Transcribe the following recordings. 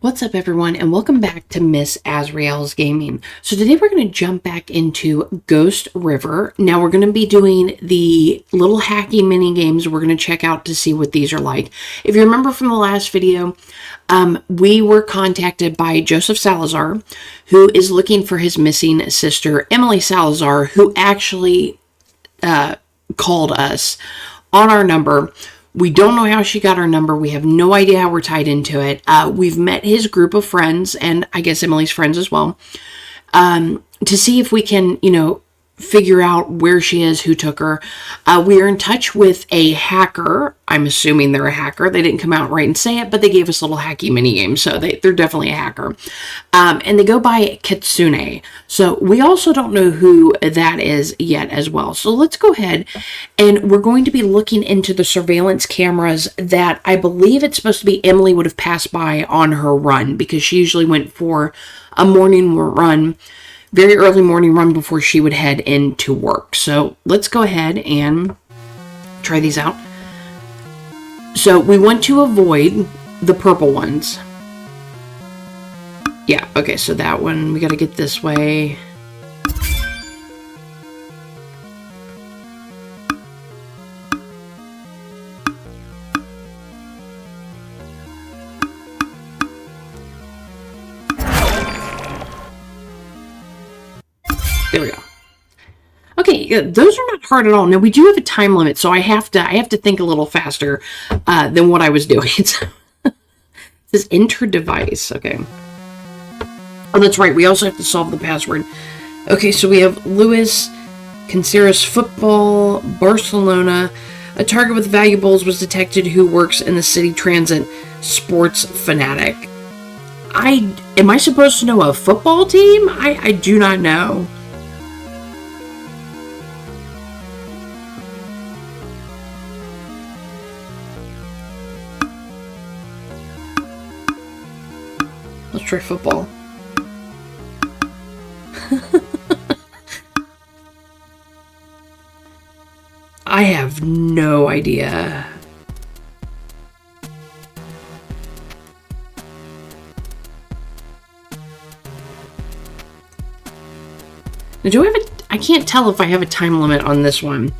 What's up, everyone, and welcome back to Miss Azrael's Gaming. So today we're going to jump back into Ghost River. Now we're going to be doing the little hacky mini games we're going to check out to see what these are like. If you remember from the last video, we were contacted by Joseph Salazar, who is looking for his missing sister, Emily Salazar, who actually called us on our number. We don't know how she got our number. We have no idea how we're tied into it. We've met his group of friends, and I guess Emily's friends as well, to see if we can, figure out where she is, who took her. We are in touch with a hacker. I'm assuming they're a hacker. They didn't come out right and say it, but they gave us a little hacky mini game, so they're definitely a hacker. And they go by Kitsune. So we also don't know who that is yet as well. So let's go ahead, and we're going to be looking into the surveillance cameras that I believe it's supposed to be Emily would have passed by on her run, because she usually went for a morning run, very early morning run before she would head into work. So let's go ahead and try these out. So we want to avoid the purple ones. Yeah, okay, so that one, we got to get this way. There we go. Okay, those are not hard at all. Now we do have a time limit, so I have to think a little faster than what I was doing. It says enter device. Okay. Oh, that's right. We also have to solve the password. Okay, so we have Luis Canceras Football, Barcelona. A target with valuables was detected who works in the city transit sports fanatic. Am I supposed to know a football team? I do not know. Let's try football. I have no idea. Now, do I have I can't tell if I have a time limit on this one.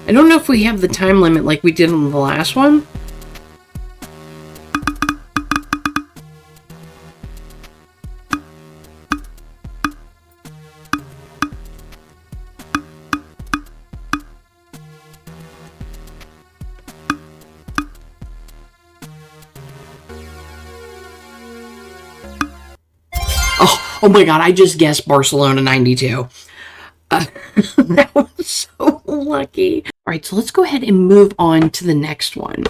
I don't know if we have the time limit like we did on the last one. Oh my God, I just guessed Barcelona 92. That was so lucky. All right, so let's go ahead and move on to the next one.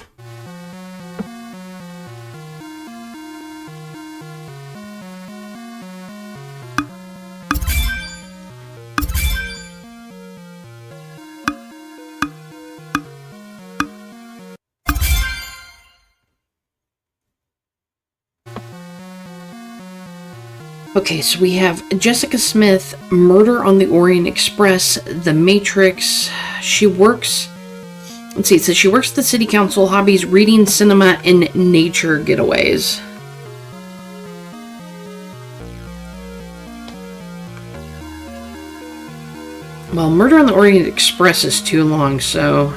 Okay, so we have Jessica Smith, Murder on the Orient Express, The Matrix. She works, let's see, it says she works at the city council, hobbies, reading, cinema, and nature getaways. Well, Murder on the Orient Express is too long, so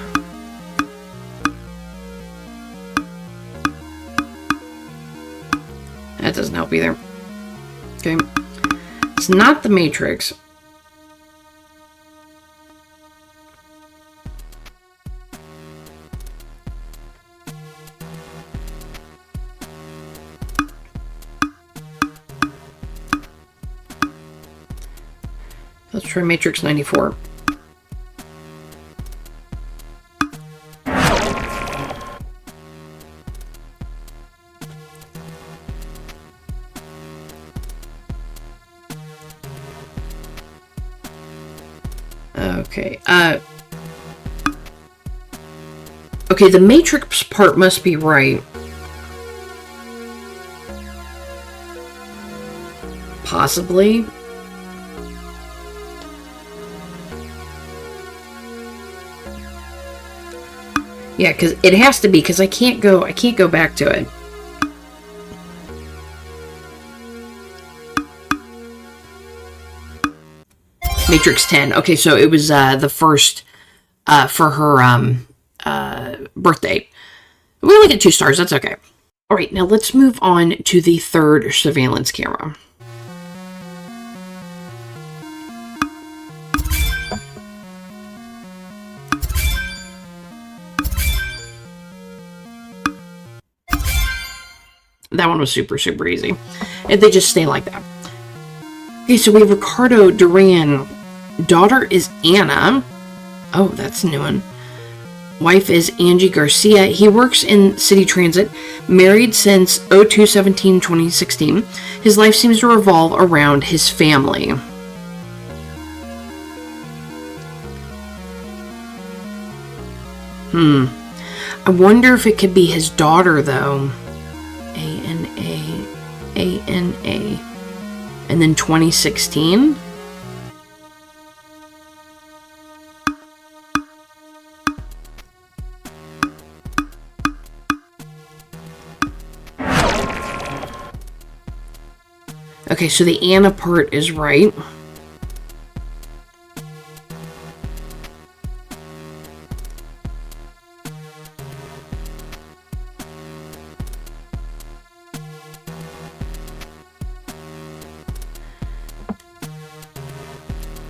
that doesn't help either. Okay, it's not The Matrix. Let's try Matrix 94. Okay, okay, the Matrix part must be right. Possibly. Yeah, because it has to be, because I can't go back to it. Matrix 10. Okay, so it was the first for her birthday. We only get 2 stars. That's okay. All right, now let's move on to the third surveillance camera. That one was super, super easy. If they just stay like that. Okay, so we have Ricardo Duran. Daughter is Anna. Oh, that's a new one. Wife is Angie Garcia. He works in city transit, married since 02/17/2016. His life seems to revolve around his family. I wonder if it could be his daughter, though. A-N-A. And then 2016. Okay, so the Anna part is right.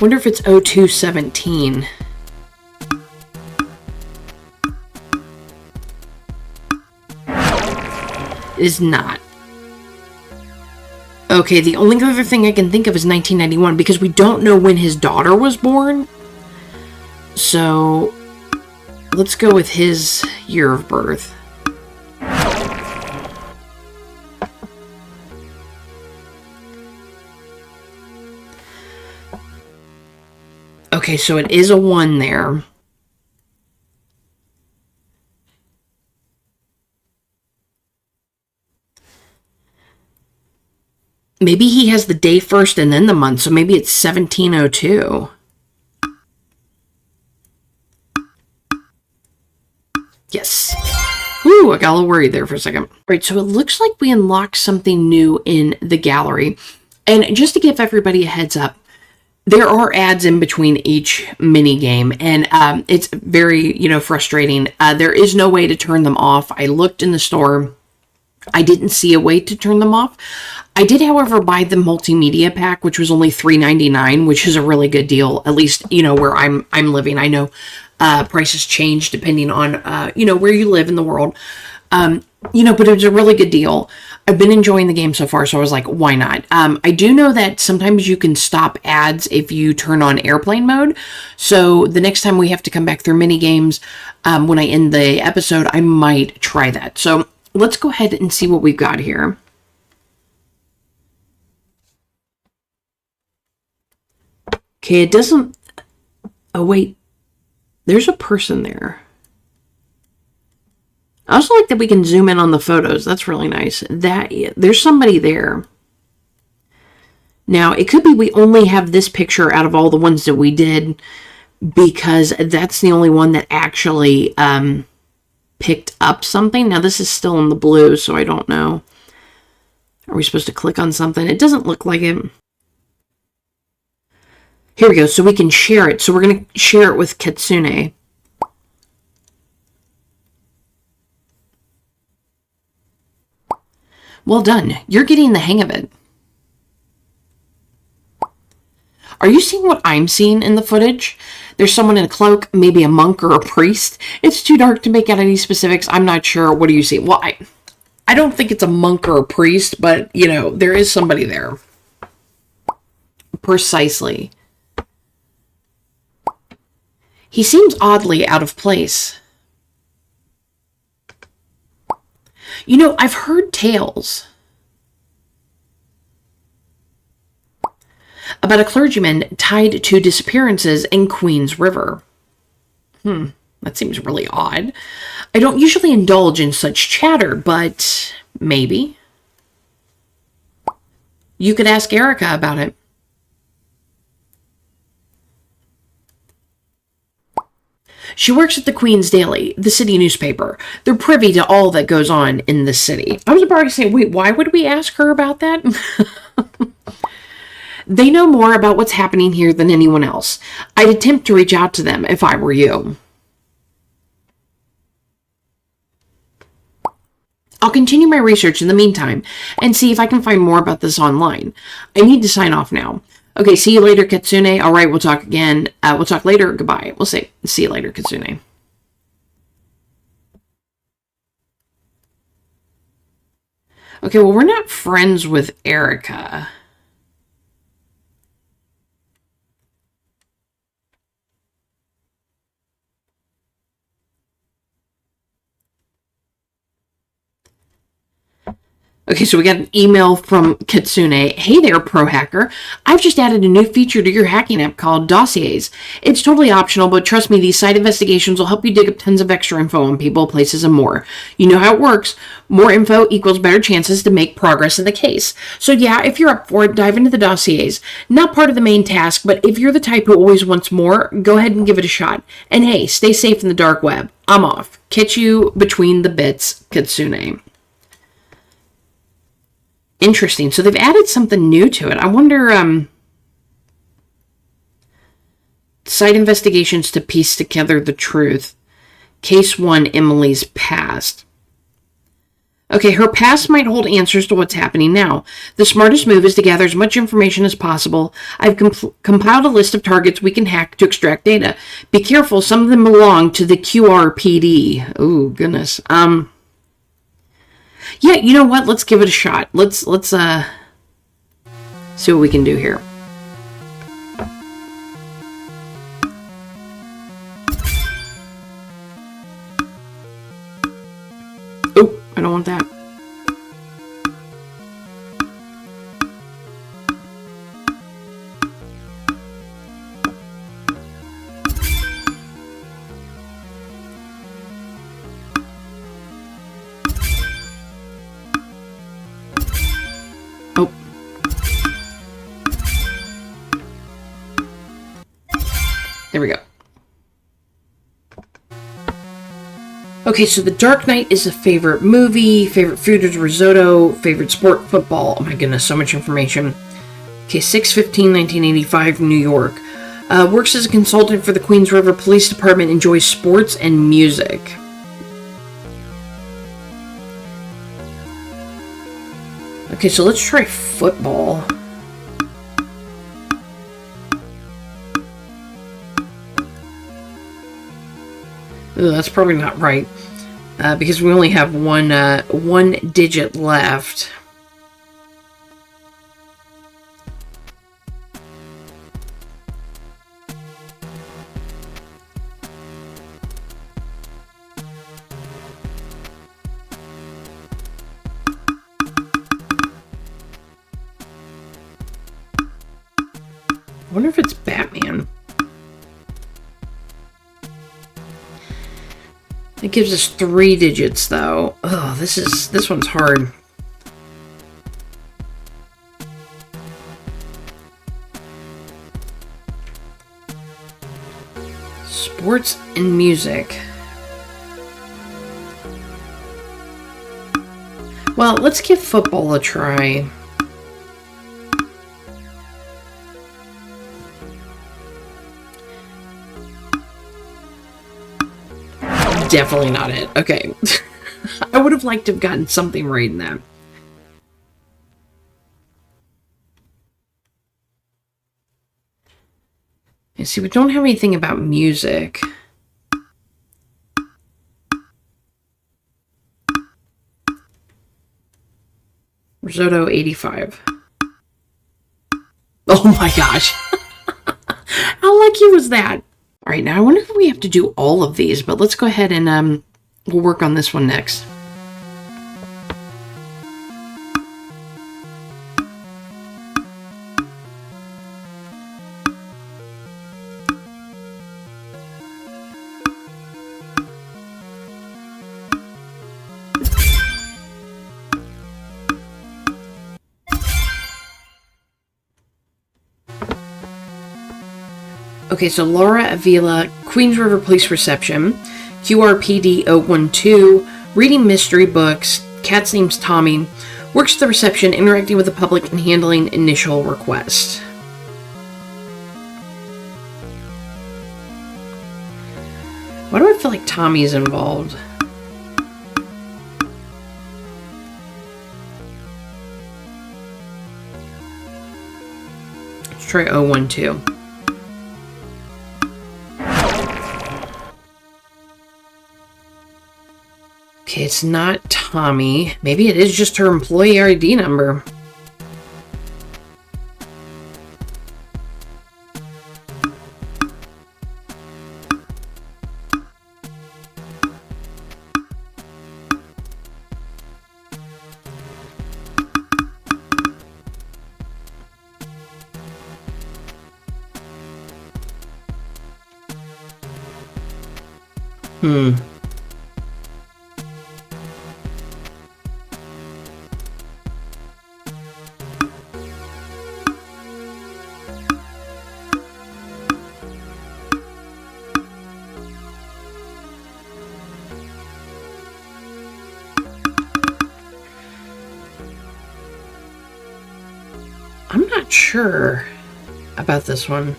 Wonder if it's 02/17. It is not. Okay, the only other thing I can think of is 1991, because we don't know when his daughter was born. So, let's go with his year of birth. Okay, so it is a 1 there. Maybe he has the day first and then the month, so maybe it's 1702. Yes. Whew, I got a little worried there for a second. All right, so it looks like we unlocked something new in the gallery. And just to give everybody a heads up, there are ads in between each mini game, and it's very, frustrating. There is no way to turn them off. I looked in the store. I didn't see a way to turn them off. I did, however, buy the multimedia pack, which was only $3.99, which is a really good deal. At least, where I'm living. I know prices change depending on, where you live in the world. But it was a really good deal. I've been enjoying the game so far, so I was like, why not? I do know that sometimes you can stop ads if you turn on airplane mode. So the next time we have to come back through mini games, when I end the episode, I might try that. So let's go ahead and see what we've got here. Okay, it doesn't... Oh, wait. There's a person there. I also like that we can zoom in on the photos. That's really nice. There's somebody there. Now, it could be we only have this picture out of all the ones that we did, because that's the only one that actually picked up something. Now, this is still in the blue, so I don't know. Are we supposed to click on something? It doesn't look like it. Here we go. So we can share it. So we're going to share it with Kitsune. Well done. You're getting the hang of it. Are you seeing what I'm seeing in the footage? There's someone in a cloak, maybe a monk or a priest. It's too dark to make out any specifics. I'm not sure. What do you see? Well, I don't think it's a monk or a priest, but, there is somebody there. Precisely. He seems oddly out of place. I've heard tales about a clergyman tied to disappearances in Queens River. That seems really odd. I don't usually indulge in such chatter, but maybe. You could ask Erica about it. She works at the Queen's Daily, the city newspaper. They're privy to all that goes on in the city. I was about to say, wait, why would we ask her about that? They know more about what's happening here than anyone else. I'd attempt to reach out to them if I were you. I'll continue my research in the meantime and see if I can find more about this online. I need to sign off now. Okay, see you later, Kitsune. All right, we'll talk again. We'll talk later. Goodbye. We'll say, see you later, Kitsune. Okay, well, we're not friends with Erica. Okay, so we got an email from Kitsune. Hey there, pro hacker. I've just added a new feature to your hacking app called Dossiers. It's totally optional, but trust me, these site investigations will help you dig up tons of extra info on people, places, and more. You know how it works. More info equals better chances to make progress in the case. So yeah, if you're up for it, dive into the Dossiers. Not part of the main task, but if you're the type who always wants more, go ahead and give it a shot. And hey, stay safe in the dark web. I'm off. Catch you between the bits, Kitsune. Interesting. So they've added something new to it. I wonder, site investigations to piece together the truth. Case 1, Emily's past. Okay, her past might hold answers to what's happening now. The smartest move is to gather as much information as possible. I've compiled a list of targets we can hack to extract data. Be careful, some of them belong to the QRPD. Oh, goodness. Yeah, you know what? Let's give it a shot. Let's see what we can do here. Oh, I don't want that. There we go. Okay, so The Dark Knight is a favorite movie, favorite food is risotto, favorite sport, football. Oh my goodness, so much information. Okay, 6/15/1985, New York. Works as a consultant for the Queens River Police Department, enjoys sports and music. Okay, so let's try football. Ooh, that's probably not right, because we only have one digit left. I wonder if it's Batman. It gives us 3 digits, though. Oh, this one's hard. Sports and music. Well, let's give football a try. Definitely not it. Okay. I would have liked to have gotten something right in that. And see, we don't have anything about music. Risotto 85. Oh my gosh. How lucky was that? All right, now I wonder if we have to do all of these, but let's go ahead and we'll work on this one next. Okay, so Laura Avila, Queens River Police Reception, QRPD 012, reading mystery books, cat's name's Tommy, works at the reception, interacting with the public and handling initial requests. feel like Tommy's involved. Let's try 012. Okay, it's not Tommy. Maybe it is just her employee ID number. I'm not sure about this one.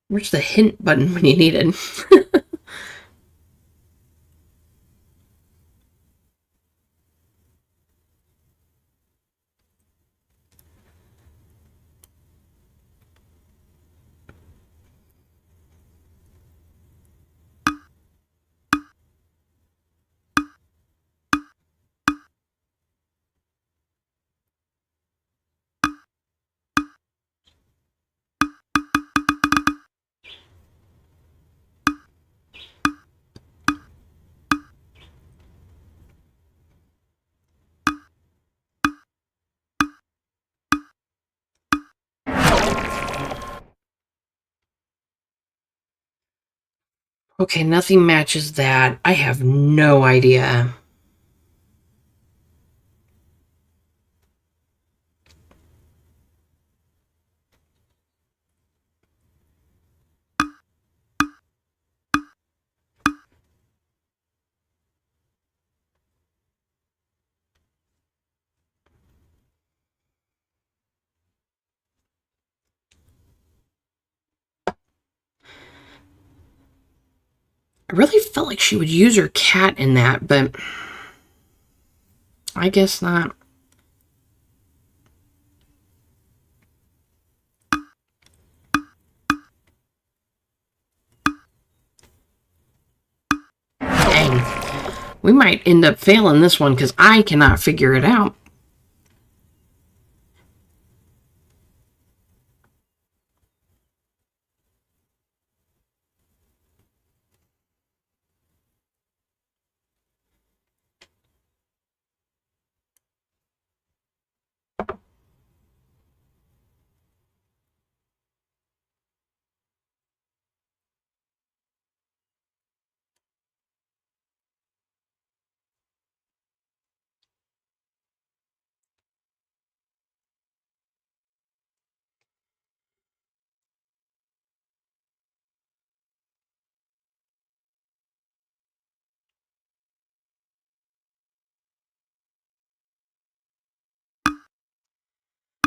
Where's the hint button when you need it? Okay, nothing matches that. I have no idea. I really felt like she would use her cat in that, but I guess not. Dang. We might end up failing this one because I cannot figure it out.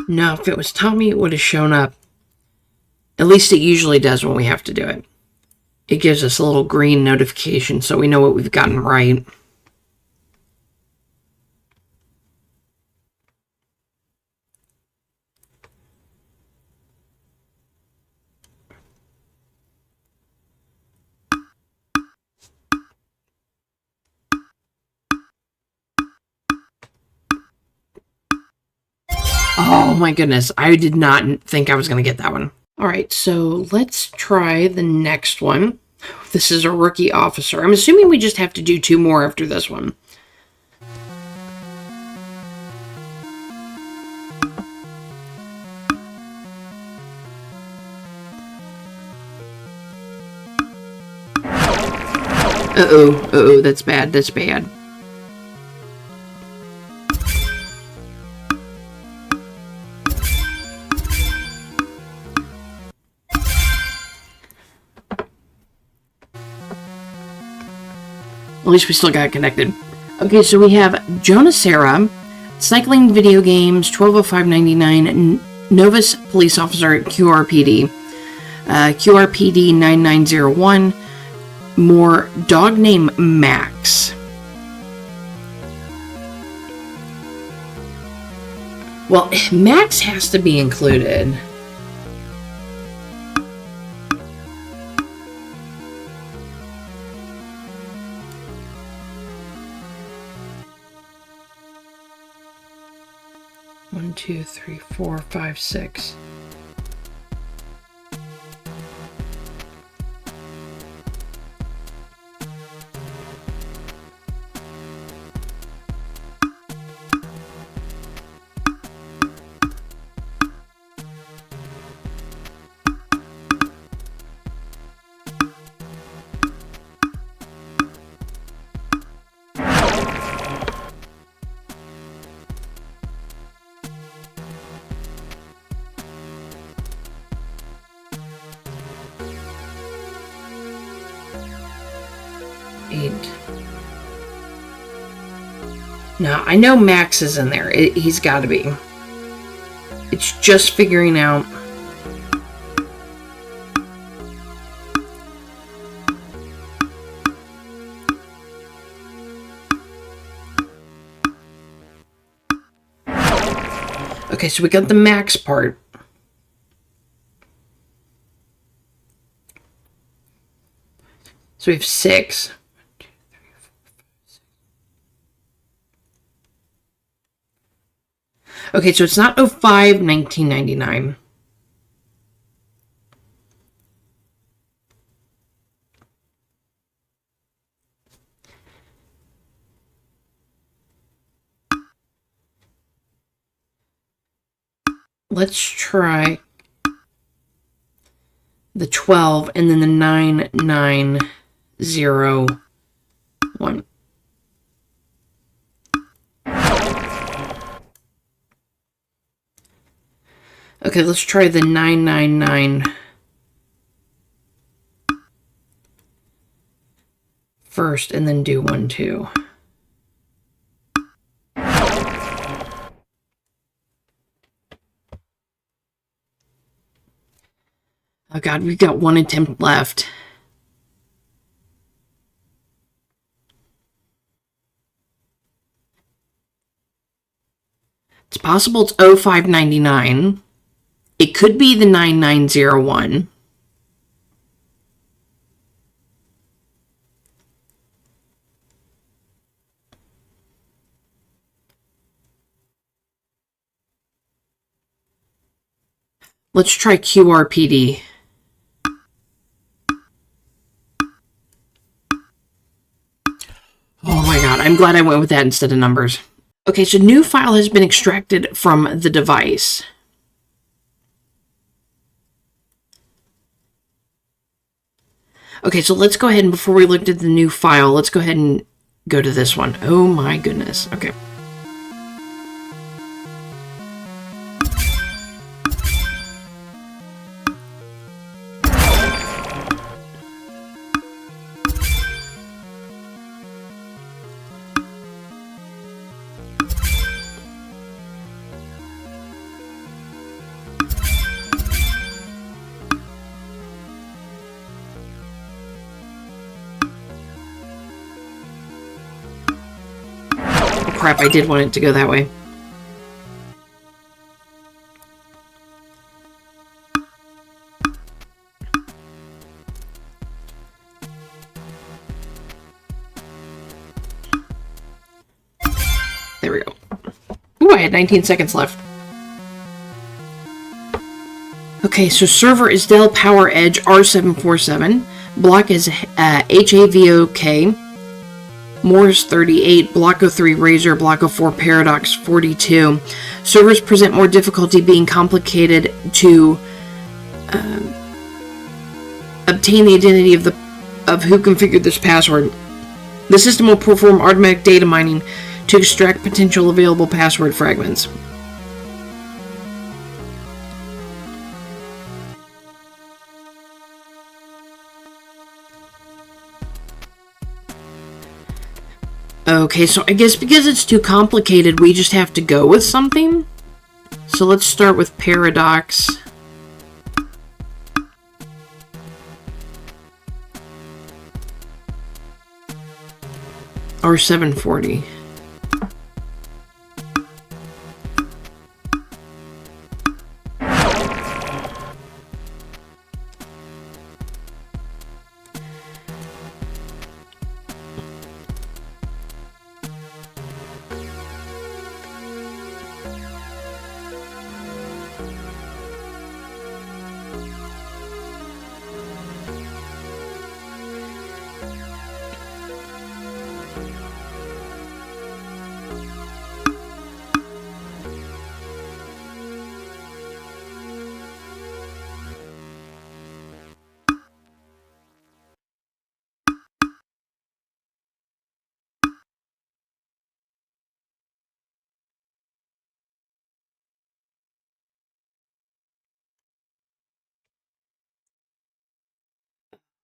No, if it was Tommy, it would have shown up. At least it usually does when we have to do it. It gives us a little green notification so we know what we've gotten right. Oh my goodness, I did not think I was going to get that one. All right, so let's try the next one. This is a rookie officer. I'm assuming we just have to do 2 more after this one. Uh-oh, that's bad, that's bad. least we still got connected. Okay, so we have Jonasera, cycling video games, 1205.99, Novus police officer, QRPD, QRPD 9901, more dog name Max. Well, Max has to be included. One, two, three, four, five, six. Now, I know Max is in there. He's got to be. It's just figuring out. Okay, so we got the Max part. So we have 6. Okay, so it's not 05/1999. Let's try the 12 and then the 9901. Okay, let's try the 999 first and then do 1, 2. Oh God, we've got 1 attempt left. It's possible it's 05/99. It could be the 9901. Let's try QRPD. Oh my God, I'm glad I went with that instead of numbers. Okay, so new file has been extracted from the device. Okay, so let's go ahead and before we looked at the new file, let's go ahead and go to this one. Oh my goodness. Okay. Crap, I did want it to go that way. There we go. Ooh, I had 19 seconds left. Okay, so server is Dell Power Edge R747. Block is HAVOK. Moore's 38, Block 03 Razor, Block 04 Paradox 42. Servers present more difficulty being complicated to obtain the identity of who configured this password. The system will perform automatic data mining to extract potential available password fragments. Okay, so I guess because it's too complicated, we just have to go with something. So let's start with paradox. Or 740.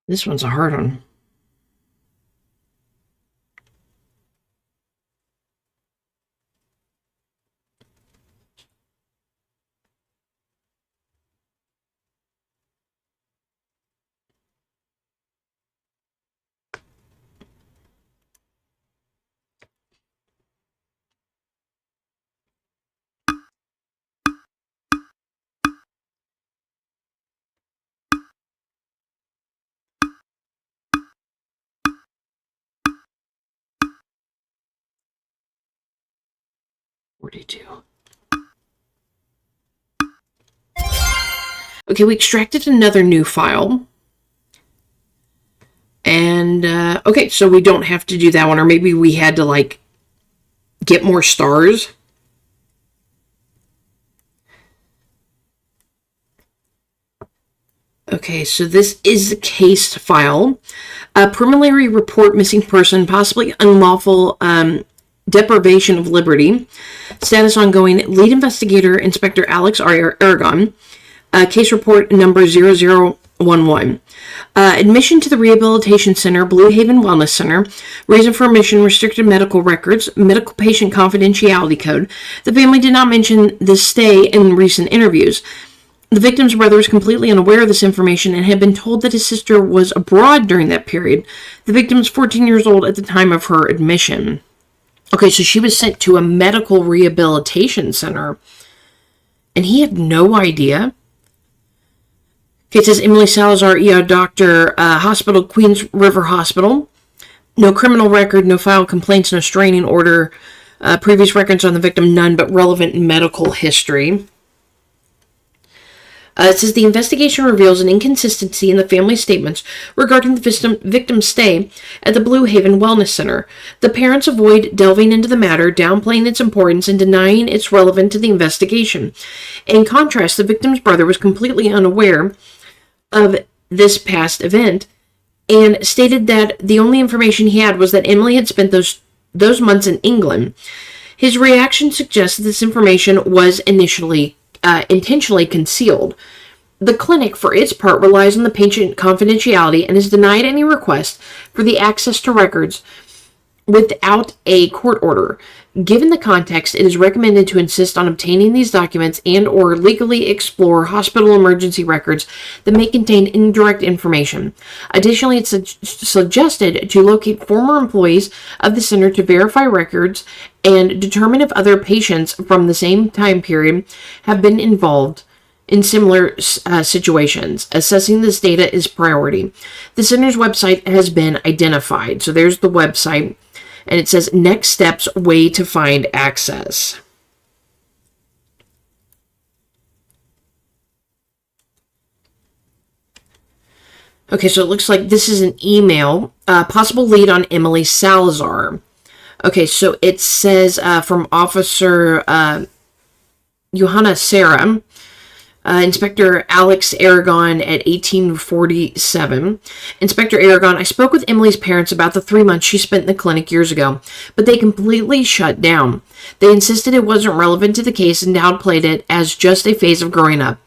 This one's a hard one. Okay, we extracted another new file. And, okay, so we don't have to do that one. Or maybe we had to, like, get more stars. Okay, so this is the case file. Preliminary report missing person, possibly unlawful deprivation of liberty. Status ongoing. Lead investigator, Inspector Alex Aragon. Case report number 0011. Admission to the Rehabilitation Center, Blue Haven Wellness Center. Reason for admission, restricted medical records, medical patient confidentiality code. The family did not mention the stay in recent interviews. The victim's brother was completely unaware of this information and had been told that his sister was abroad during that period. The victim was 14 years old at the time of her admission. Okay, so she was sent to a medical rehabilitation center, and he had no idea. Okay, it says Emily Salazar, ER doctor, hospital, Queens River Hospital. No criminal record, no filed complaints, no restraining order. Previous records on the victim, none, but relevant medical history. It says the investigation reveals an inconsistency in the family statements regarding the victim's stay at the Blue Haven Wellness Center. The parents avoid delving into the matter, downplaying its importance and denying its relevance to the investigation. In contrast, the victim's brother was completely unaware of this past event and stated that the only information he had was that Emily had spent those months in England. His reaction suggests that this information was intentionally concealed. The clinic, for its part, relies on the patient confidentiality and has denied any request for the access to records without a court order. Given the context, it is recommended to insist on obtaining these documents and or legally explore hospital emergency records that may contain indirect information. Additionally, it's suggested to locate former employees of the center to verify records and determine if other patients from the same time period have been involved in similar situations. Assessing this data is priority. The center's website has been identified. So there's the website. And it says, next steps, way to find access. Okay, so it looks like this is an email. Possible lead on Emily Salazar. Okay, so it says from Officer Johanna Sarah. Inspector Alex Aragon at 1847. Inspector Aragon, I spoke with Emily's parents about the 3 months she spent in the clinic years ago, but they completely shut down. They insisted it wasn't relevant to the case and downplayed it as just a phase of growing up.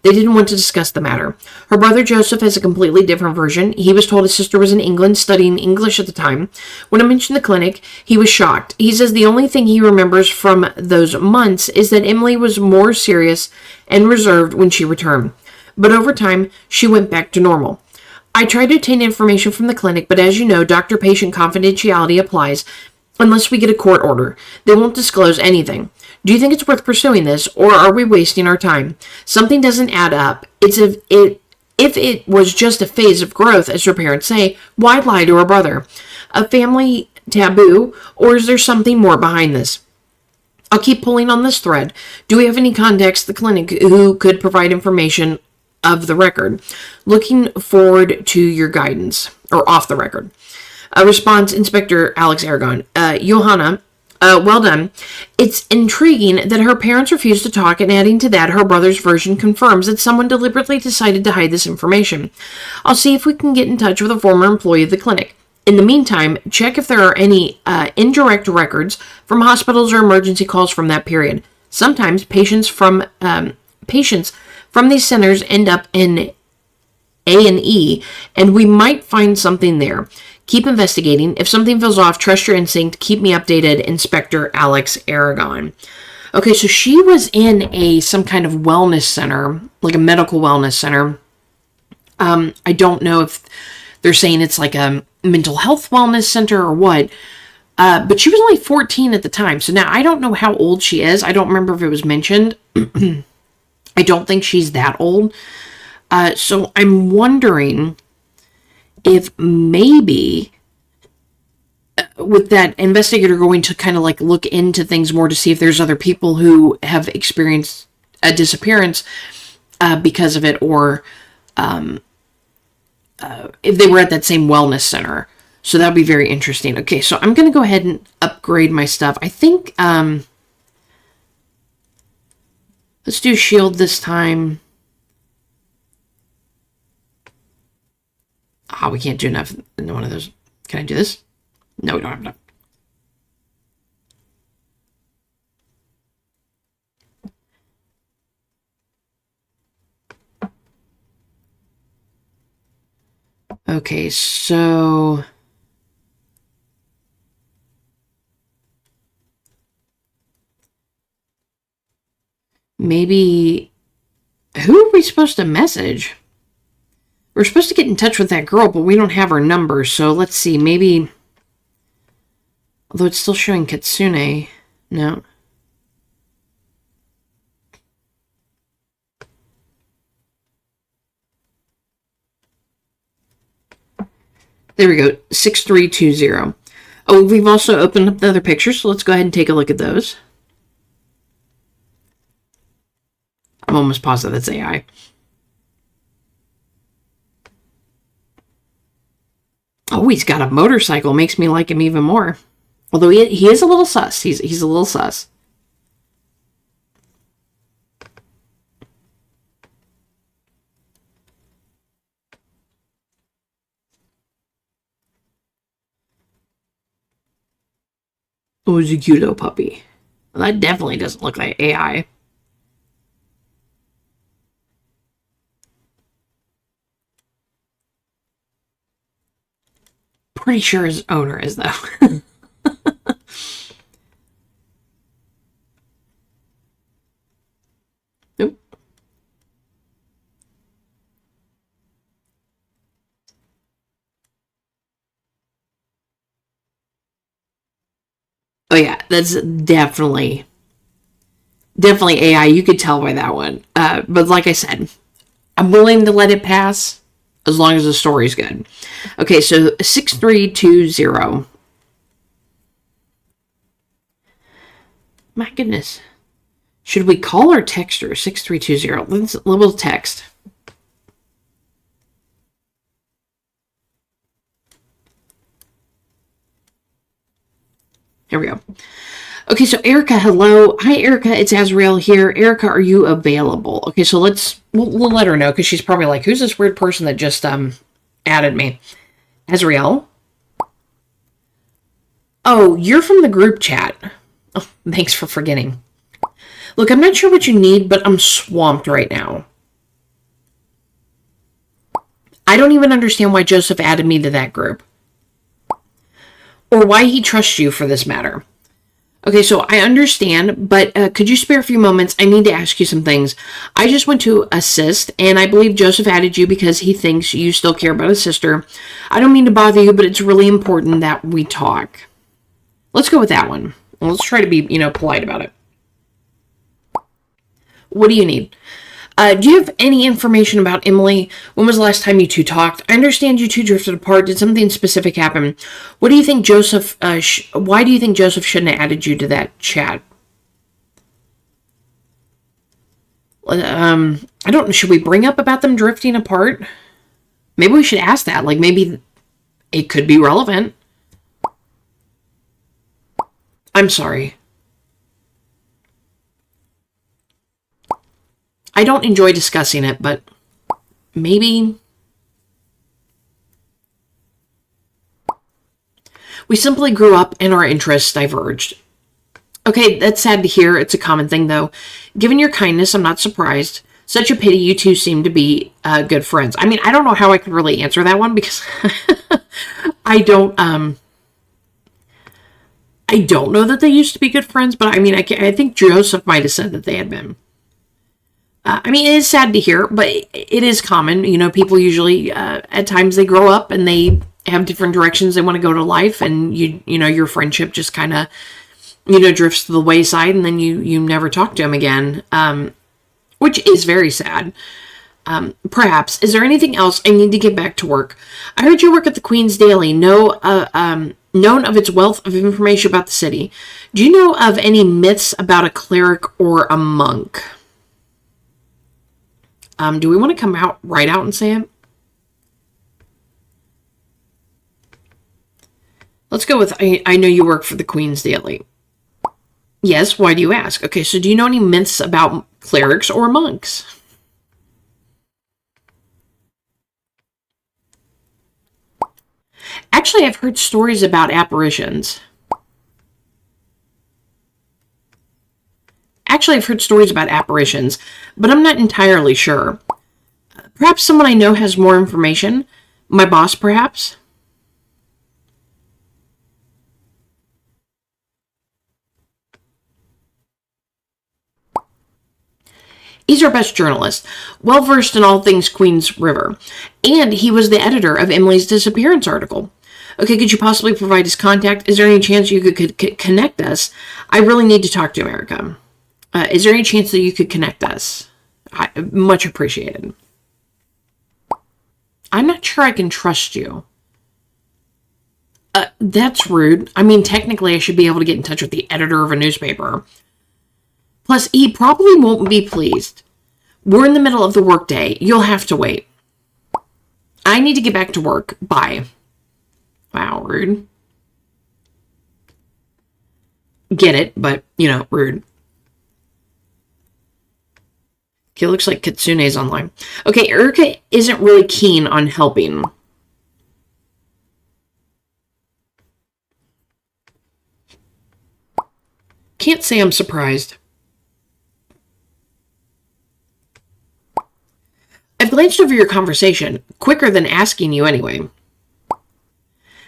They didn't want to discuss the matter. Her brother Joseph has a completely different version. He was told his sister was in England studying English at the time. When I mentioned the clinic, he was shocked. He says the only thing he remembers from those months is that Emily was more serious and reserved when she returned. But over time, she went back to normal. I tried to obtain information from the clinic, but as you know, doctor-patient confidentiality applies unless we get a court order. They won't disclose anything. Do you think it's worth pursuing this, or are we wasting our time? Something doesn't add up. If it was just a phase of growth, as her parents say, why lie to her brother? A family taboo, or is there something more behind this? I'll keep pulling on this thread. Do we have any contacts at the clinic who could provide information of the record? Looking forward to your guidance, or off the record. Response, Inspector Alex Aragon. Johanna, well done. It's intriguing that her parents refused to talk, and adding to that, her brother's version confirms that someone deliberately decided to hide this information. I'll see if we can get in touch with a former employee of the clinic. In the meantime, check if there are any indirect records from hospitals or emergency calls from that period. Sometimes patients from these centers end up in A&E, and we might find something there. Keep investigating. If something feels off, trust your instinct. Keep me updated. Inspector Alex Aragon. Okay, so she was in some kind of wellness center, like a medical wellness center. I don't know if they're saying it's like a mental health wellness center or what. But she was only 14 at the time. So now I don't know how old she is. I don't remember if it was mentioned. I don't think she's that old. So I'm wondering if maybe with that investigator going to kind of like look into things more to see if there's other people who have experienced a disappearance because of it, or if they were at that same wellness center. So that would be very interesting. Okay, so I'm going to go ahead and upgrade my stuff. I think, let's do shield this time. We can't do enough in one of those. Can I do this? No, we don't have enough. Okay, so maybe who are we supposed to message? We're supposed to get in touch with that girl, but we don't have her number. So let's see. Maybe, although it's still showing Kitsune. No. There we go. 6320. Oh, we've also opened up the other pictures, so let's go ahead and take a look at those. I'm almost positive that's AI. Oh, he's got a motorcycle. Makes me like him even more. Although he is a little sus. He's a little sus. Oh, it's a cute little puppy. Well, that definitely doesn't look like AI. Pretty sure his owner is, though. Nope. Oh yeah, that's definitely AI. You could tell by that one. But like I said, I'm willing to let it pass as long as the story's good. Okay, so 6320. My goodness. Should we call or text her? 6320. Let's little text. Here we go. Okay, so Erica, hello. Hi, Erica. It's Azrael here. Erica, are you available? Okay, so we'll let her know, because she's probably like, who's this weird person that just added me? Azrael? Oh, you're from the group chat. Oh, thanks for forgetting. Look, I'm not sure what you need, but I'm swamped right now. I don't even understand why Joseph added me to that group. Or why he trusts you for this matter. Okay, so I understand, but could you spare a few moments? I need to ask you some things. I just went to assist, and I believe Joseph added you because he thinks you still care about his sister. I don't mean to bother you, but it's really important that we talk. Let's go with that one. Let's try to be, polite about it. What do you need? Do you have any information about Emily? When was the last time you two talked? I understand you two drifted apart. Did something specific happen? What do you think Joseph, why do you think Joseph shouldn't have added you to that chat? I don't know. Should we bring up about them drifting apart? Maybe we should ask that. Like, maybe it could be relevant. I'm sorry. I don't enjoy discussing it, but maybe we simply grew up and our interests diverged. Okay, that's sad to hear. It's a common thing, though. Given your kindness, I'm not surprised. Such a pity you two seem to be good friends. I mean, I don't know how I could really answer that one because I don't know that they used to be good friends, but I mean, I think Joseph might have said that they had been. I mean, it is sad to hear, but it is common. People usually, at times they grow up and they have different directions they want to go to life. And your friendship just kind of, drifts to the wayside and then you never talk to them again. Which is very sad. Perhaps, is there anything else? I need to get back to work. I heard you work at the Queen's Daily, known of its wealth of information about the city. Do you know of any myths about a cleric or a monk? Do we want to come right out and say it? Let's go with, I know you work for the Queen's Daily. Yes, why do you ask? Okay, so do you know any myths about clerics or monks? Actually, I've heard stories about apparitions. Actually, I've heard stories about apparitions, but I'm not entirely sure. Perhaps someone I know has more information. My boss, perhaps? He's our best journalist, well-versed in all things Queen's River, and he was the editor of Emily's disappearance article. Okay, could you possibly provide his contact? Is there any chance you could connect us? I really need to talk to him, Erica. Is there any chance that you could connect us? Much appreciated. I'm not sure I can trust you. That's rude. I mean, technically, I should be able to get in touch with the editor of a newspaper. Plus, he probably won't be pleased. We're in the middle of the workday. You'll have to wait. I need to get back to work. Bye. Wow, rude. Get it, but, rude. Okay, looks like Kitsune's online. Okay, Erica isn't really keen on helping. Can't say I'm surprised. I've glanced over your conversation, quicker than asking you anyway.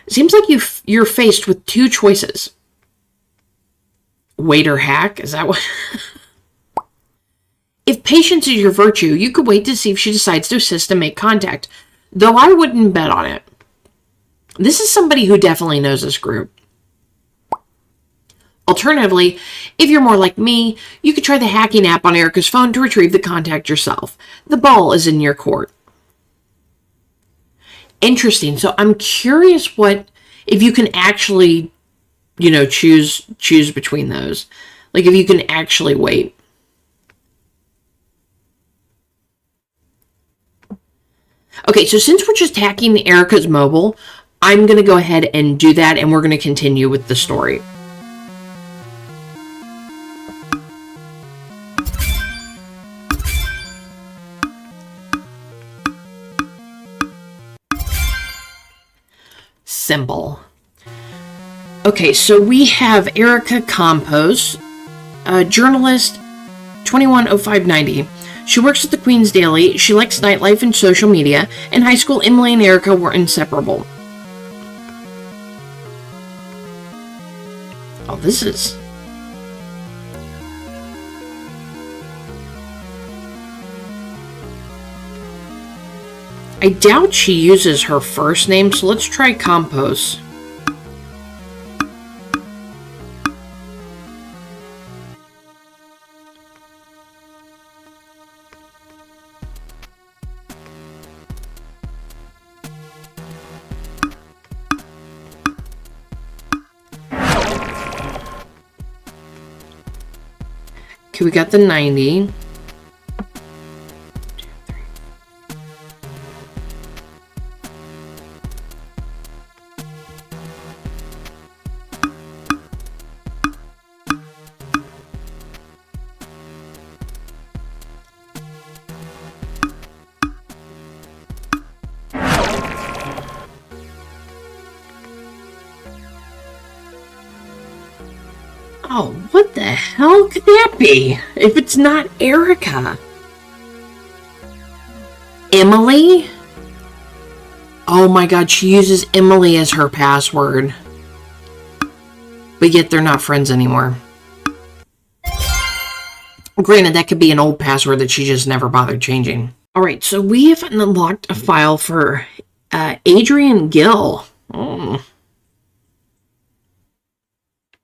It seems like you're faced with two choices. Wait or hack? Is that what... If patience is your virtue, you could wait to see if she decides to assist and make contact, though I wouldn't bet on it. This is somebody who definitely knows this group. Alternatively, if you're more like me, you could try the hacking app on Erica's phone to retrieve the contact yourself. The ball is in your court. Interesting. So I'm curious if you can actually, choose between those. Like if you can actually wait. Okay, so since we're just hacking Erica's mobile, I'm going to go ahead and do that, and we're going to continue with the story. Symbol. Okay, so we have Erica Compos, a journalist, 210590. She works at the Queen's Daily. She likes nightlife and social media. In high school, Emily and Erica were inseparable. Oh, this is... I doubt she uses her first name, so let's try Compos. Okay, we got the 90. Oh, what the hell could that be? If it's not Erica. Emily? Oh my god, she uses Emily as her password. But yet they're not friends anymore. Granted, that could be an old password that she just never bothered changing. Alright, so we have unlocked a file for Adrian Gill. Oh.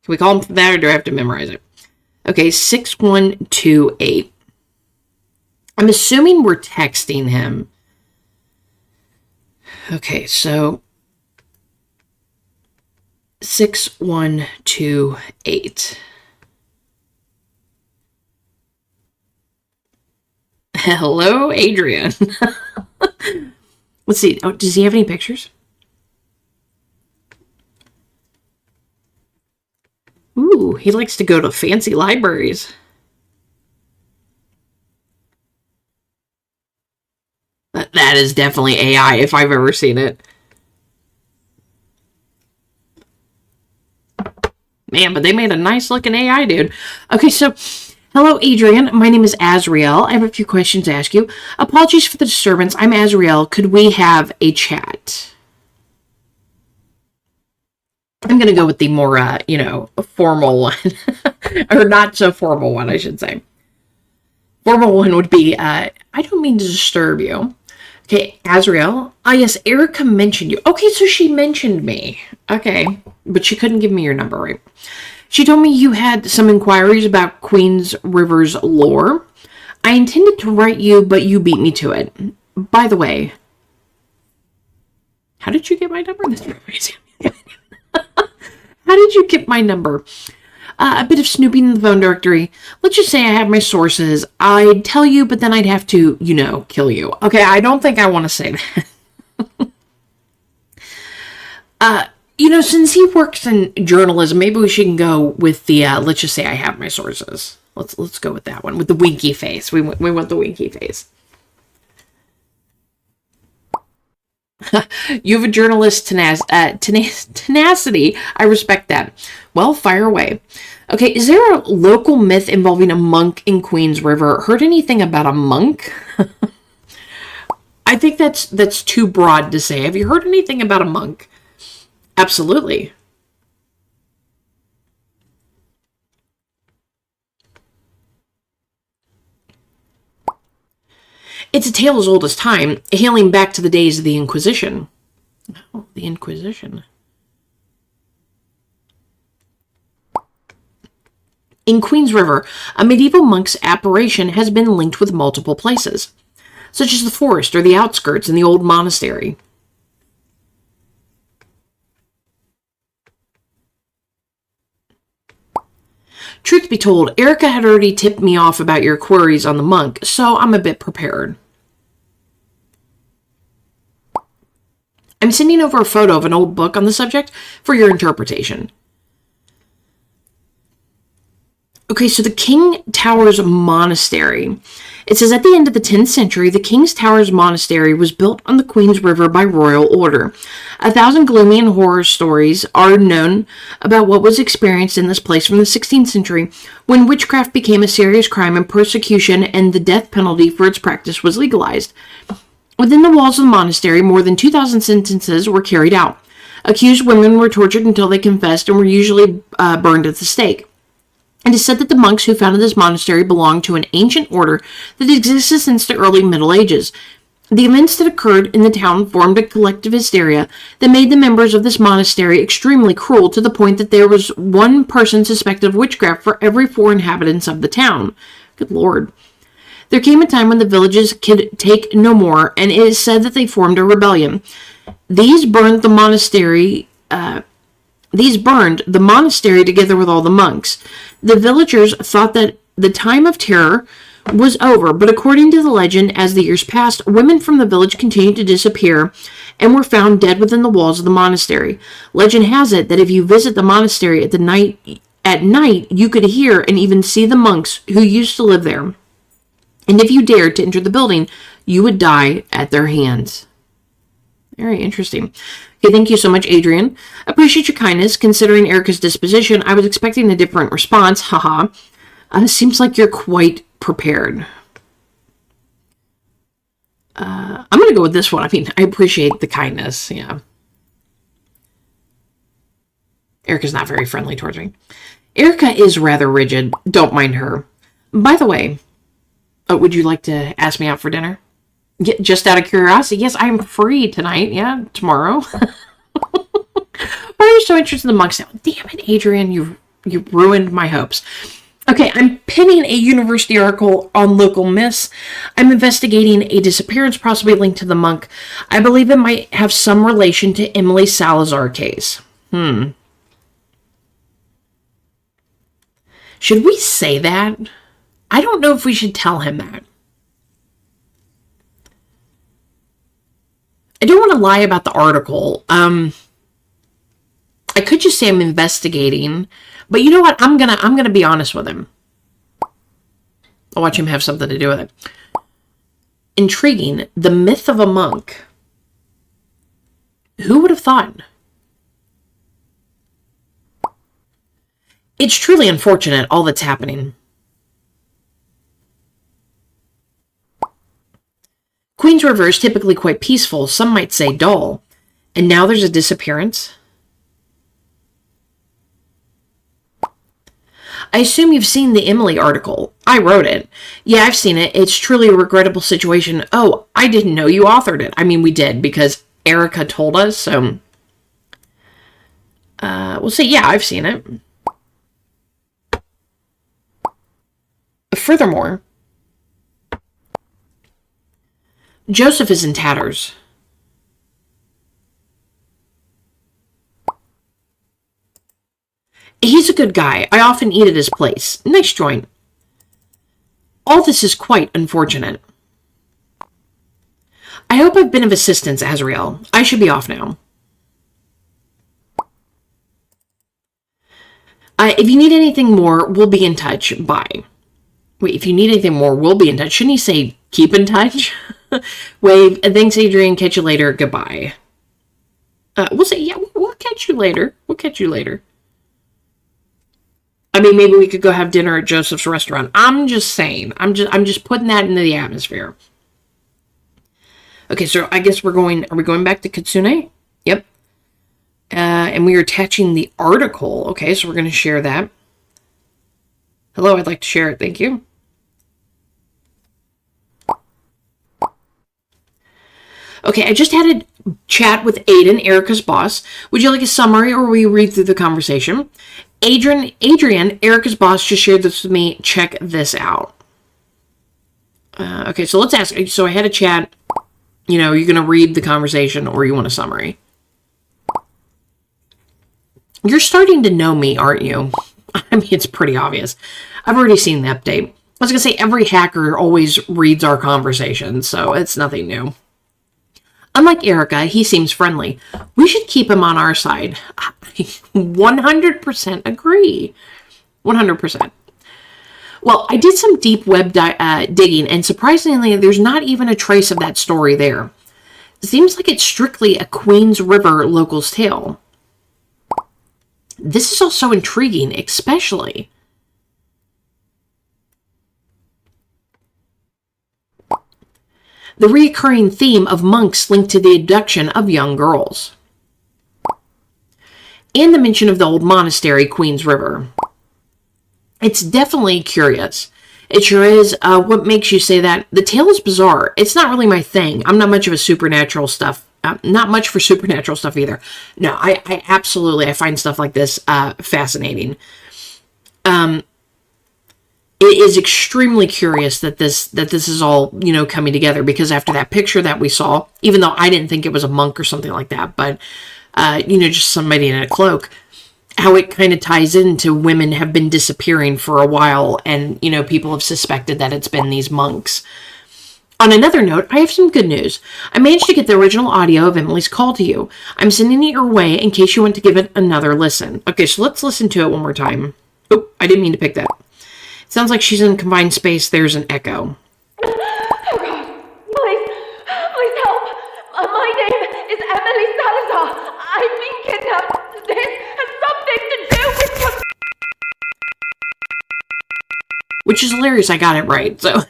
Can we call him that, or do I have to memorize it? Okay, 6128. I'm assuming we're texting him. Okay, so 6128. Hello, Adrian. Let's see. Oh, does he have any pictures? Ooh, he likes to go to fancy libraries. That is definitely AI if I've ever seen it. Man, but they made a nice looking AI, dude. Okay, so, hello, Adrian. My name is Azriel. I have a few questions to ask you. Apologies for the disturbance. I'm Azriel. Could we have a chat? I'm going to go with the more, formal one. Or not so formal one, I should say. Formal one would be, I don't mean to disturb you. Okay, Azriel. Ah, yes, Erica mentioned you. Okay, so she mentioned me. Okay, but she couldn't give me your number, right? She told me you had some inquiries about Queen's River's lore. I intended to write you, but you beat me to it. By the way, how did you get my number? This is crazy. How did you get my number? A bit of snooping in the phone directory. Let's just say I have my sources. I'd tell you, but then I'd have to, kill you. Okay, I don't think I want to say that. Since he works in journalism, maybe we should go with the, let's just say I have my sources. Let's go with that one, with the winky face. We want the winky face. You have a journalist tenacity. I respect that. Well, fire away. Okay, is there a local myth involving a monk in Queen's River? Heard anything about a monk? I think that's too broad to say. Have you heard anything about a monk? Absolutely. It's a tale as old as time, hailing back to the days of the Inquisition. Oh, the Inquisition. In Queen's River, a medieval monk's apparition has been linked with multiple places, such as the forest or the outskirts and the old monastery. Truth be told, Erica had already tipped me off about your queries on the monk, so I'm a bit prepared. I'm sending over a photo of an old book on the subject for your interpretation. Okay, so the King Towers Monastery It says, at the end of the 10th century, the King's Towers Monastery was built on the Queen's River by royal order. 1,000 gloomy and horror stories are known about what was experienced in this place from the 16th century, when witchcraft became a serious crime and persecution and the death penalty for its practice was legalized. Within the walls of the monastery, more than 2,000 sentences were carried out. Accused women were tortured until they confessed and were usually burned at the stake. It is said that the monks who founded this monastery belonged to an ancient order that existed since the early Middle Ages. The events that occurred in the town formed a collective hysteria that made the members of this monastery extremely cruel, to the point that there was one person suspected of witchcraft for every 4 inhabitants of the town. Good Lord. There came a time when the villages could take no more, and it is said that they formed a rebellion. These burned the monastery together with all the monks. The villagers thought that the time of terror was over, but according to the legend, as the years passed, women from the village continued to disappear and were found dead within the walls of the monastery. Legend has it that if you visit the monastery at night, you could hear and even see the monks who used to live there. And if you dared to enter the building, you would die at their hands. Very interesting. Okay, thank you so much, Adrian. Appreciate your kindness. Considering Erica's disposition, I was expecting a different response. Haha. Seems like you're quite prepared. I'm going to go with this one. I mean, I appreciate the kindness. Yeah. Erica's not very friendly towards me. Erica is rather rigid. Don't mind her. By the way, would you like to ask me out for dinner? Just out of curiosity, yes, I am free tonight. Yeah, tomorrow. Why are you so interested in the monks now? Damn it, Adrian, you ruined my hopes. Okay, I'm pinning a university article on local myths. I'm investigating a disappearance possibly linked to the monk. I believe it might have some relation to Emily Salazar case. Should we say that? I don't know if we should tell him that. I don't want to lie about the article. I could just say I'm investigating, but you know what? I'm gonna be honest with him. I'll watch him have something to do with it. Intriguing. The myth of a monk. Who would have thought? It's truly unfortunate, all that's happening. Queen's River is typically quite peaceful, some might say dull, and now there's a disappearance. I assume you've seen the Emily article. I wrote it. Yeah, I've seen it. It's truly a regrettable situation. Oh, I didn't know you authored it. I mean, we did, because Erica told us, so... we'll say, yeah, I've seen it. Furthermore, Joseph is in tatters. He's a good guy. I often eat at his place. Nice joint. All this is quite unfortunate. I hope I've been of assistance, Azrael. I should be off now. If you need anything more, we'll be in touch. Bye. Wait, if you need anything more, we'll be in touch. Shouldn't he say, keep in touch? Wave. Thanks, Adrian. Catch you later. Goodbye. We'll say, yeah, we'll catch you later. We'll catch you later. I mean, maybe we could go have dinner at Joseph's restaurant. I'm just saying. I'm just putting that into the atmosphere. Okay, so I guess are we going back to Kitsune? Yep. And we are attaching the article. Okay, so we're going to share that. Hello, I'd like to share it. Thank you. Okay, I just had a chat with Aiden, Erica's boss. Would you like a summary, or will we read through the conversation? Adrian, Erica's boss, just shared this with me. Check this out. Okay, so let's ask. So I had a chat. You know, you're going to read the conversation, or you want a summary? You're starting to know me, aren't you? I mean, it's pretty obvious. I've already seen the update. I was going to say, every hacker always reads our conversations, so it's nothing new. Unlike Erica, he seems friendly. We should keep him on our side. I 100% agree. 100%. Well, I did some deep web digging, and surprisingly, there's not even a trace of that story there. It seems like it's strictly a Queens River local's tale. This is also intriguing, especially the recurring theme of monks linked to the abduction of young girls, and the mention of the old monastery, Queens River. It's definitely curious. It sure is. What makes you say that? The tale is bizarre. It's not really my thing. I'm not much of a supernatural stuff. Not much for supernatural stuff either. No, I absolutely, I find stuff like this fascinating. It is extremely curious that this is all, coming together, because after that picture that we saw, even though I didn't think it was a monk or something like that, but, just somebody in a cloak, how it kind of ties into women have been disappearing for a while, and, people have suspected that it's been these monks. On another note, I have some good news. I managed to get the original audio of Emily's call to you. I'm sending it your way in case you want to give it another listen. Okay, so let's listen to it one more time. Oh, I didn't mean to pick that. It sounds like she's in a confined space. There's an echo. Oh God, please help. My name is Emily Salazar. I've been kidnapped. This has something to do with your... Which is hilarious, I got it right, so...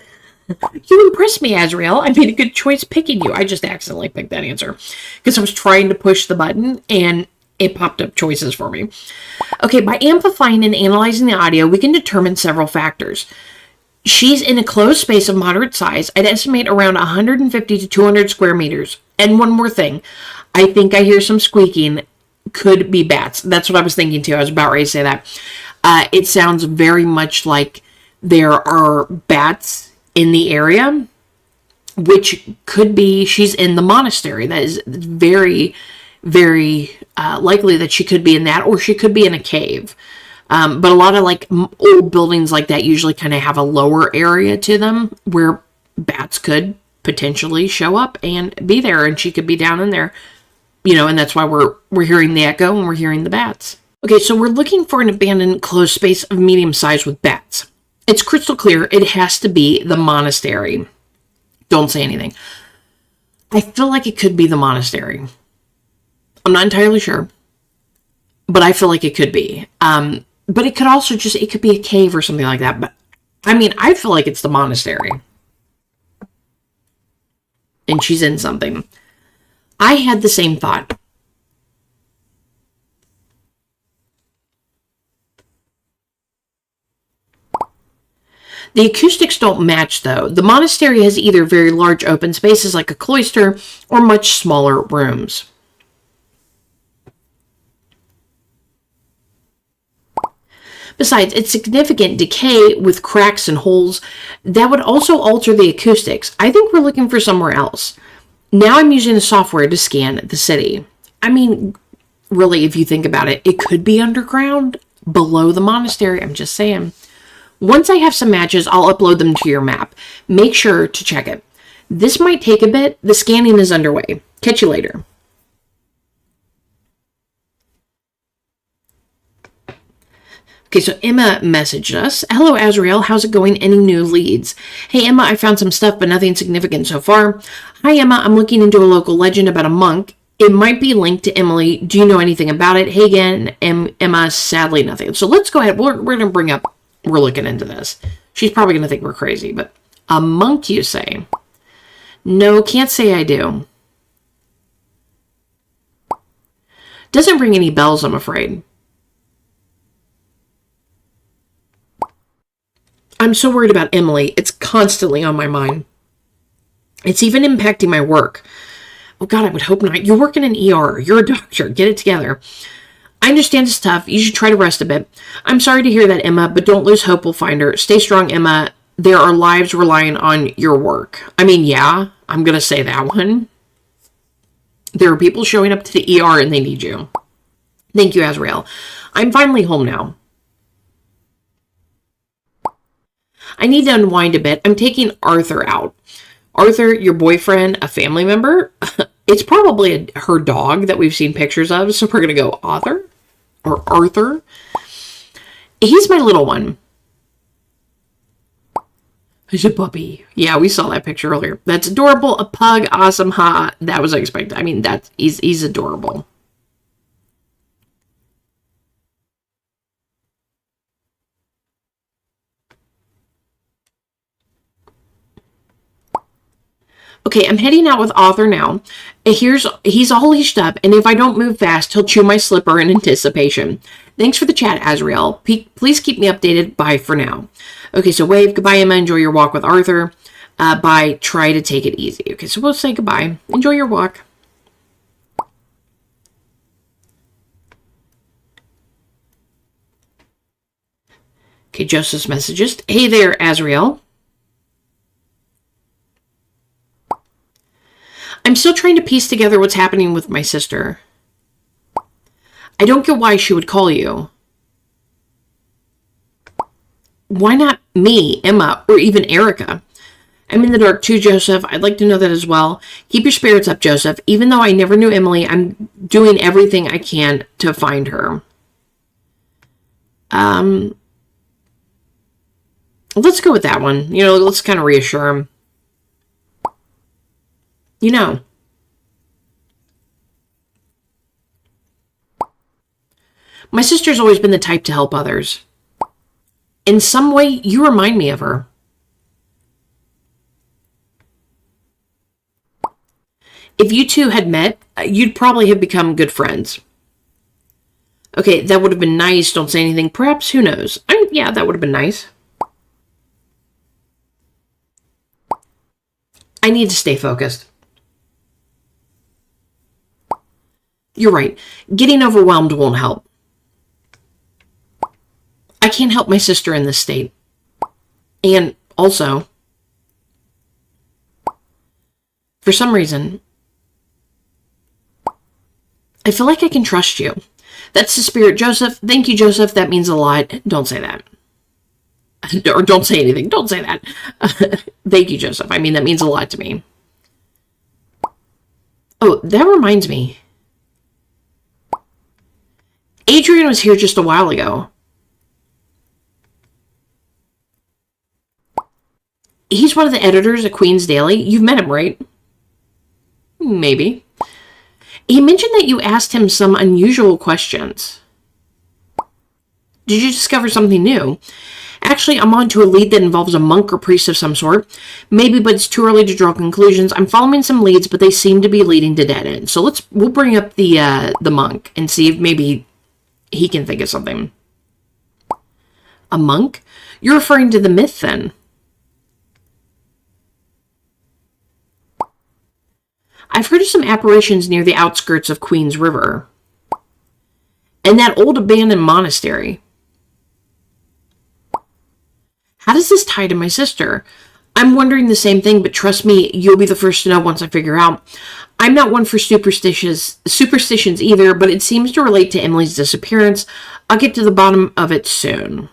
You impressed me, Azrael. I made a good choice picking you. I just accidentally picked that answer because I was trying to push the button and it popped up choices for me. Okay, by amplifying and analyzing the audio, we can determine several factors. She's in a closed space of moderate size. I'd estimate around 150 to 200 square meters. And one more thing. I think I hear some squeaking. Could be bats. That's what I was thinking too. I was about ready to say that. It sounds very much like there are bats in the area, which could be she's in the monastery. That is very, very likely that she could be in that, or she could be in a cave. But a lot of old buildings like that usually kind of have a lower area to them where bats could potentially show up and be there, and she could be down in there, and that's why we're hearing the echo and we're hearing the bats. Okay, so we're looking for an abandoned closed space of medium size with bats. It's crystal clear it has to be the monastery. Don't say anything. I feel like it could be the monastery. I'm not entirely sure, but I feel like it could be. But it could also it could be a cave or something like that. But I feel like it's the monastery. And she's in something. I had the same thought. The acoustics don't match, though. The monastery has either very large open spaces like a cloister or much smaller rooms. Besides, its significant decay with cracks and holes that would also alter the acoustics. I think we're looking for somewhere else. Now I'm using the software to scan the city. Really, if you think about it, it could be underground below the monastery. I'm just saying. Once I have some matches, I'll upload them to your map. Make sure to check it. This might take a bit. The scanning is underway. Catch you later. Okay, so Emma messaged us. Hello, Azrael. How's it going? Any new leads? Hey, Emma, I found some stuff, but nothing significant so far. Hi, Emma. I'm looking into a local legend about a monk. It might be linked to Emily. Do you know anything about it? Hey again, Emma. Sadly, nothing. So let's go ahead. We're going to bring up... We're looking into this. She's probably going to think we're crazy, but a monk, you say? No, can't say I do. Doesn't ring any bells, I'm afraid. I'm so worried about Emily. It's constantly on my mind. It's even impacting my work. Oh God, I would hope not. You're working in ER. You're a doctor. Get it together. I understand it's tough. You should try to rest a bit. I'm sorry to hear that, Emma, but don't lose hope. We'll find her. Stay strong, Emma. There are lives relying on your work. Yeah, I'm going to say that one. There are people showing up to the ER and they need you. Thank you, Azrael. I'm finally home now. I need to unwind a bit. I'm taking Arthur out. Arthur, your boyfriend, a family member? It's probably her dog that we've seen pictures of, so we're going to go Arthur. Or Arthur. He's my little one. He's a puppy. Yeah, we saw that picture earlier. That's adorable. A pug. Awesome. Ha. That was unexpected. I mean, he's adorable. Okay, I'm heading out with Arthur now. He's all leashed up, and if I don't move fast, he'll chew my slipper in anticipation. Thanks for the chat, Azrael. Please keep me updated. Bye for now. Okay, so wave. Goodbye, Emma. Enjoy your walk with Arthur. Bye. Try to take it easy. Okay, so we'll say goodbye. Enjoy your walk. Okay, Joseph's messages. Hey there, Azrael. I'm still trying to piece together what's happening with my sister. I don't get why she would call you. Why not me, Emma, or even Erica? I'm in the dark too, Joseph. I'd like to know that as well. Keep your spirits up, Joseph. Even though I never knew Emily, I'm doing everything I can to find her. Let's go with that one. Let's kind of reassure him. My sister's always been the type to help others. In some way, you remind me of her. If you two had met, you'd probably have become good friends. Okay, that would have been nice. Don't say anything. Perhaps, who knows? Yeah, that would have been nice. I need to stay focused. You're right. Getting overwhelmed won't help. I can't help my sister in this state. And also, for some reason, I feel like I can trust you. That's the spirit, Joseph. Thank you, Joseph. That means a lot. Don't say that. Or don't say anything. Don't say that. Thank you, Joseph. I mean, that means a lot to me. Oh, that reminds me. Adrian was here just a while ago. He's one of the editors at Queen's Daily. You've met him, right? Maybe. He mentioned that you asked him some unusual questions. Did you discover something new? Actually, I'm on to a lead that involves a monk or priest of some sort. Maybe, but it's too early to draw conclusions. I'm following some leads, but they seem to be leading to dead ends. So we'll bring up the monk and see if maybe he can think of something. A monk? You're referring to the myth, then? I've heard of some apparitions near the outskirts of Queen's River. And that old abandoned monastery. How does this tie to my sister? I'm wondering the same thing, but trust me, you'll be the first to know once I figure out. I'm not one for superstitions either, but it seems to relate to Emily's disappearance. I'll get to the bottom of it soon.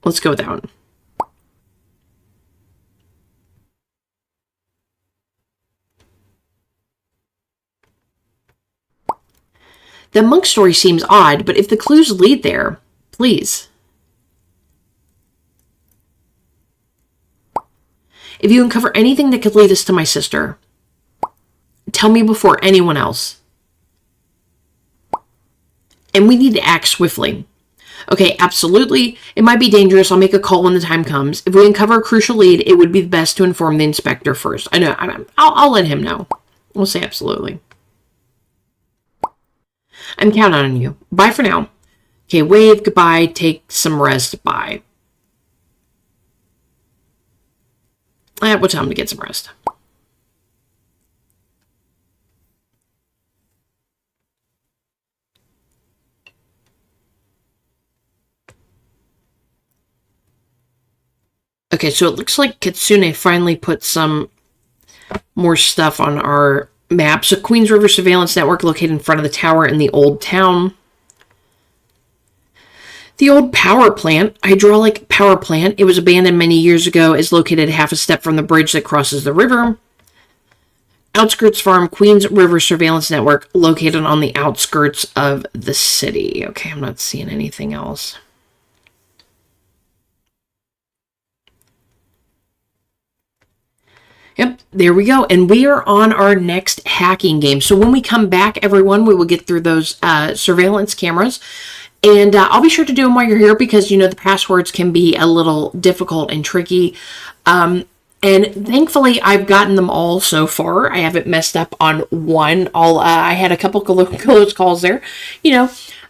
Let's go with that one. The monk story seems odd, but if the clues lead there, please. If you uncover anything that could lead us to my sister, tell me before anyone else. And we need to act swiftly. Okay, absolutely. It might be dangerous. I'll make a call when the time comes. If we uncover a crucial lead, it would be best to inform the inspector first. I know. I'll let him know. We'll say absolutely. I'm counting on you. Bye for now. Okay, wave, goodbye, take some rest, bye. We'll tell him to get some rest. Okay, so it looks like Kitsune finally put some more stuff on our map. So Queen's River Surveillance Network located in front of the tower in the old town. The old power plant, hydraulic power plant, it was abandoned many years ago, is located half a step from the bridge that crosses the river. Outskirts Farm, Queen's River Surveillance Network, located on the outskirts of the city. Okay, I'm not seeing anything else. Yep, there we go. And we are on our next hacking game. So when we come back, everyone, we will get through those surveillance cameras. And I'll be sure to do them while you're here because, the passwords can be a little difficult and tricky. And thankfully, I've gotten them all so far. I haven't messed up on one. I had a couple close calls there,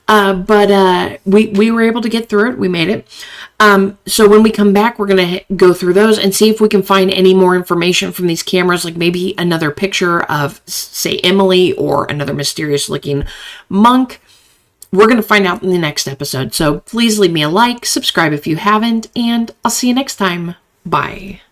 but we were able to get through it. We made it. So when we come back, we're going to go through those and see if we can find any more information from these cameras, like maybe another picture of, say, Emily or another mysterious looking monk. We're going to find out in the next episode. So please leave me a like, subscribe if you haven't, and I'll see you next time. Bye.